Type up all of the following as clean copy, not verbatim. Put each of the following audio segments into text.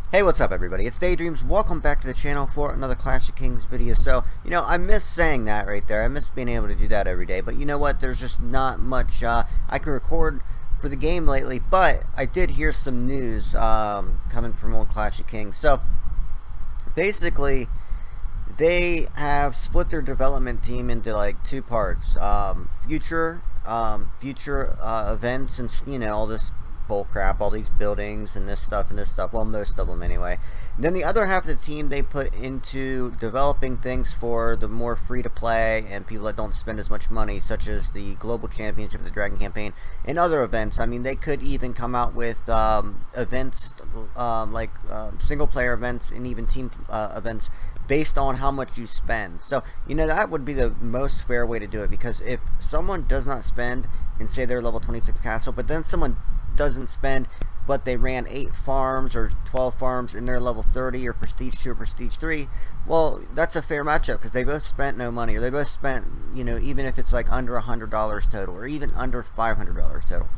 Hey, what's up everybody? It's DaYDreaMz. Welcome back to the channel for another Clash of Kings video. So, I miss saying that right there. I miss being able to do that every day. But you know what? There's just not much I can record for the game lately. But I did hear some news coming from old Clash of Kings. So, basically, they have split their development team into like two parts. Future events and, all this bull crap, all these buildings and this stuff, well, most of them anyway. And then the other half of the team they put into developing things for the more free to play and people that don't spend as much money, such as the global championship, the Dragon campaign, and other events. I mean, they could even come out with events like single player events and even team events based on how much you spend. So that would be the most fair way to do it, because if someone does not spend and say they're level 26 castle, but then someone doesn't spend but they ran 8 farms or 12 farms and they're level 30 or prestige 2 or prestige 3, well, that's a fair matchup because they both spent no money, or they both spent, even if it's like under $100 total or even under $500 total,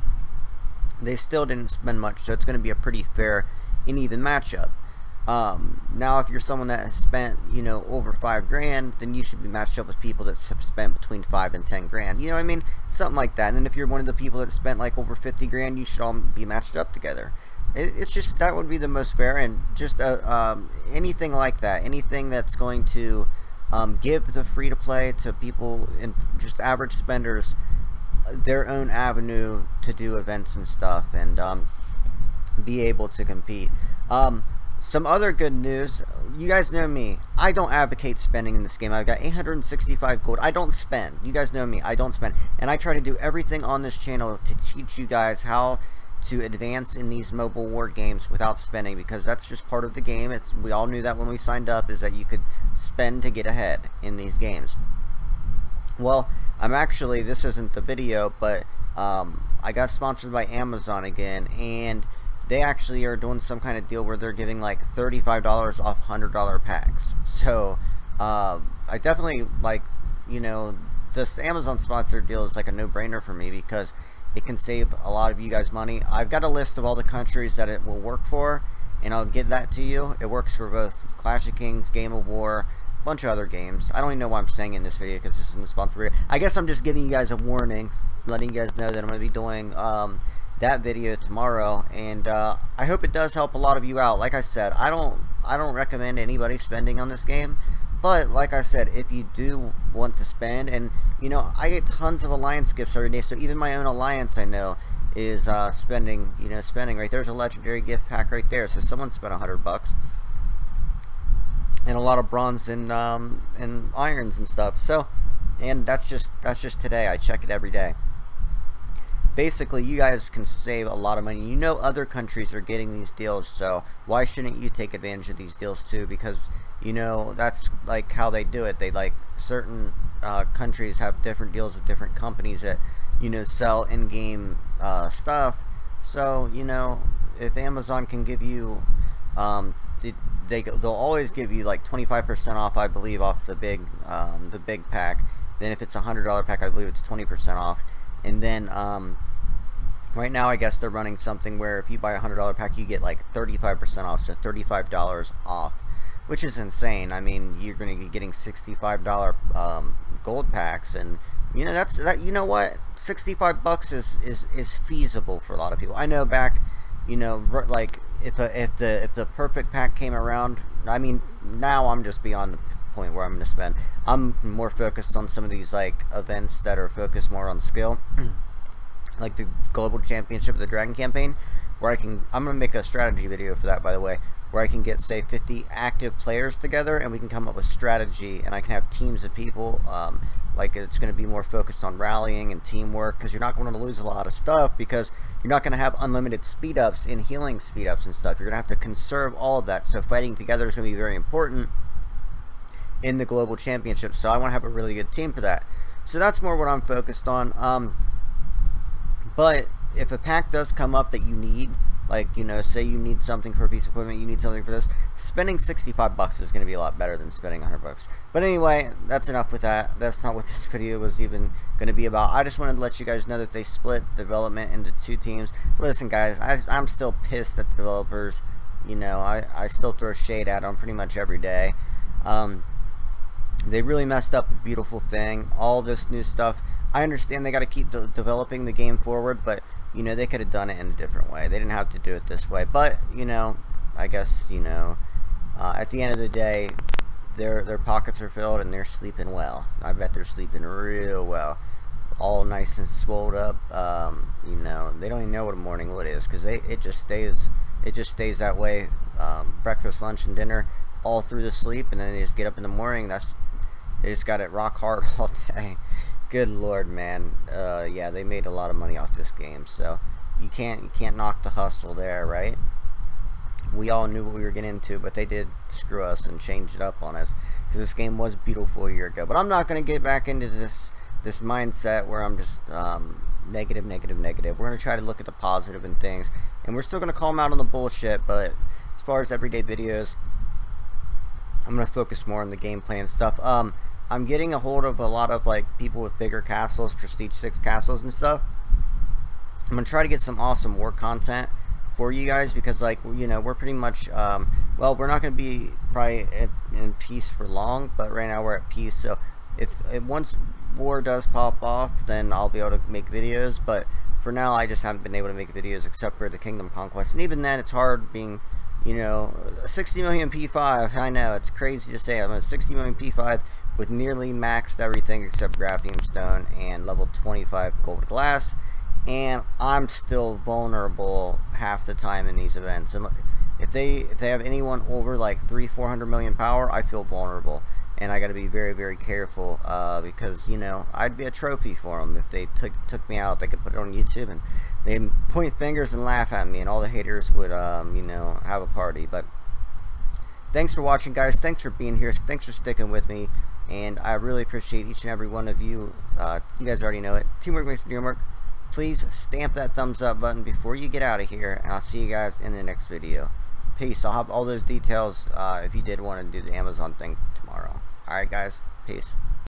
they still didn't spend much. So it's going to be a pretty fair and even matchup. Now if you're someone that has spent over $5,000, then you should be matched up with people that have spent between $5,000 and $10,000, you know what I mean, something like that. And then if you're one of the people that spent like over $50,000, you should all be matched up together. It's just, that would be the most fair. And just anything like that, anything that's going to give the free to play to people and just average spenders their own avenue to do events and stuff and be able to compete. Some other good news, you guys know me, I don't advocate spending in this game. I've got 865 gold. I don't spend. You guys know me, I don't spend. And I try to do everything on this channel to teach you guys how to advance in these mobile war games without spending, because that's just part of the game. We all knew that when we signed up, is that you could spend to get ahead in these games. Well, this isn't the video, but I got sponsored by Amazon again, and they actually are doing some kind of deal where they're giving like $35 off $100 packs. So I definitely this Amazon sponsored deal is like a no-brainer for me, because it can save a lot of you guys money. I've got a list of all the countries that it will work for, and I'll get that to you. It works for both Clash of Kings, Game of War, a bunch of other games. I don't even know why I'm saying in this video, because this isn't a sponsor video. I guess I'm just giving you guys a warning, letting you guys know that I'm going to be doing that video tomorrow, and I hope it does help a lot of you out. Like I said, I don't recommend anybody spending on this game, but like I said, if you do want to spend, and I get tons of alliance gifts every day, so even my own alliance I know is spending right. There's a legendary gift pack right there, so someone spent $100 and a lot of bronze and irons and stuff. So, and that's just today. I check it every day. Basically, you guys can save a lot of money. Other countries are getting these deals, so why shouldn't you take advantage of these deals too? Because that's like how they do it. They certain countries have different deals with different companies that sell in-game stuff. So if Amazon can give you they'll always give you like 25% off, I believe, off the big pack. Then if it's a $100 pack, I believe it's 20% off. And then right now I guess they're running something where if you buy a $100 pack, you get like 35% off, so $35 off, which is insane. I mean, you're going to be getting $65 gold packs, and what, $65 is feasible for a lot of people. I know back, like if the perfect pack came around, I mean, now I'm just beyond the point where I'm going to spend. I'm more focused on some of these like events that are focused more on skill, like the global championship of the Dragon campaign, where I'm going to make a strategy video for that, by the way, where I can get, say, 50 active players together and we can come up with strategy, and I can have teams of people. Like, it's going to be more focused on rallying and teamwork, because you're not going to lose a lot of stuff, because you're not going to have unlimited speed ups and healing speed ups and stuff. You're going to have to conserve all of that, so fighting together is going to be very important in the global championship. So I want to have a really good team for that. So that's more what I'm focused on. But if a pack does come up that you need, like say you need something for a piece of equipment, you need something for this, spending $65 is going to be a lot better than spending $100. But anyway, that's enough with that. That's not what this video was even going to be about. I just wanted to let you guys know that they split development into 2 teams. Listen guys, I'm still pissed at the developers you know, I still throw shade at them pretty much every day. They really messed up a beautiful thing. All this new stuff, I understand they got to keep developing the game forward, but you know, they could have done it in a different way. They didn't have to do it this way. But you know, I guess, you know, at the end of the day, their pockets are filled and they're sleeping well. I bet they're sleeping real well, all nice and swolled up. You know, they don't even know what a morning wood is, because it just stays that way. Breakfast, lunch, and dinner all through the sleep, and then they just get up in the morning. They just got it rock hard all day. Good Lord, man. Yeah, they made a lot of money off this game, so you can't knock the hustle there, right? We all knew what we were getting into, but they did screw us and change it up on us, because this game was beautiful a year ago. But I'm not going to get back into this mindset where I'm just negative. We're going to try to look at the positive in things, and we're still going to call them out on the bullshit. But as far as everyday videos, I'm going to focus more on the gameplay and stuff. I'm getting a hold of a lot of like people with bigger castles, Prestige 6 castles and stuff. I'm going to try to get some awesome work content for you guys, because like, you know, we're pretty much well, we're not going to be probably in peace for long, but right now we're at peace. So if once war does pop off, then I'll be able to make videos. But for now, I just haven't been able to make videos except for the Kingdom Conquest, and even then it's hard being, you know, 60 million P5. I know it's crazy to say I'm a 60 million P5 with nearly maxed everything except Graphium Stone and level 25 Gold Glass, and I'm still vulnerable half the time in these events. And if they have anyone over like 300-400 million power, I feel vulnerable, and I got to be very careful, because, you know, I'd be a trophy for them if they took me out. They could put it on YouTube and they point fingers and laugh at me, and all the haters would you know, have a party. But thanks for watching, guys. Thanks for being here. Thanks for sticking with me, and I really appreciate each and every one of you. You guys already know it. Teamwork makes the dream work. Please stamp that thumbs up button before you get out of here, and I'll see you guys in the next video. Peace. I'll have all those details if you did want to do the Amazon thing tomorrow. Alright, guys. Peace.